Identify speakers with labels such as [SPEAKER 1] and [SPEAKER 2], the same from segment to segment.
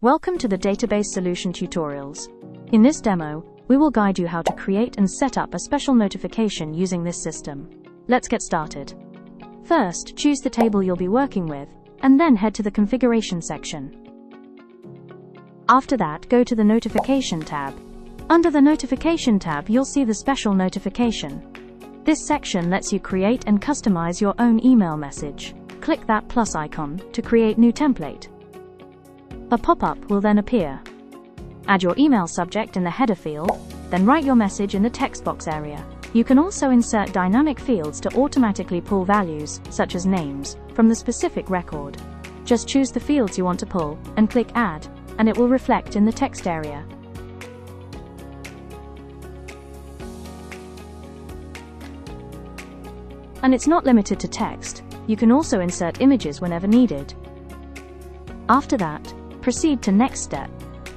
[SPEAKER 1] Welcome to the Database Solution Tutorials. In this demo, we will guide you how to create and set up a special notification using this system. Let's get started. First, choose the table you'll be working with, and then head to the Configuration section. After that, go to the Notification tab. Under the Notification tab, you'll see the Special Notification. This section lets you create and customize your own email message. Click that plus icon to create new template. A pop-up will then appear. Add your email subject in the header field, then write your message in the text box area. You can also insert dynamic fields to automatically pull values, such as names, from the specific record. Just choose the fields you want to pull, and click Add, and it will reflect in the text area. And it's not limited to text. You can also insert images whenever needed. After that, proceed to next step.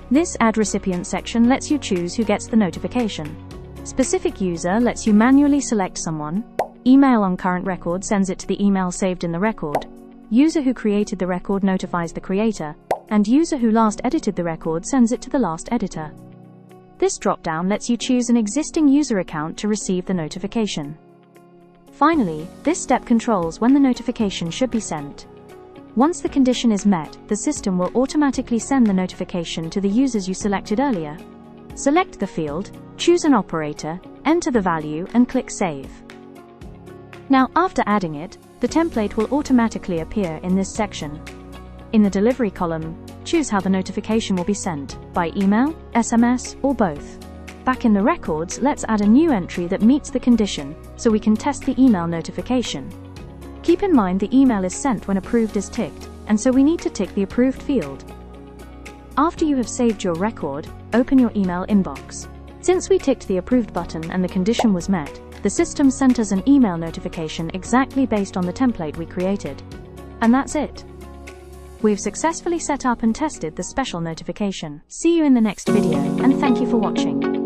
[SPEAKER 1] This Add Recipient section lets you choose who gets the notification. Specific User lets you manually select someone. Email on current record sends it to the email saved in the record. User who created the record notifies the creator, and user who last edited the record sends it to the last editor. This drop-down lets you choose an existing user account to receive the notification. Finally, this step controls when the notification should be sent. Once the condition is met, the system will automatically send the notification to the users you selected earlier. Select the field, choose an operator, enter the value, and click Save. Now, after adding it, the template will automatically appear in this section. In the delivery column, choose how the notification will be sent, by email, SMS, or both. Back in the records, let's add a new entry that meets the condition, so we can test the email notification. Keep in mind the email is sent when approved is ticked, and so we need to tick the approved field. After you have saved your record, open your email inbox. Since we ticked the approved button and the condition was met, the system sent us an email notification exactly based on the template we created. And that's it. We've successfully set up and tested the special notification. See you in the next video, and thank you for watching.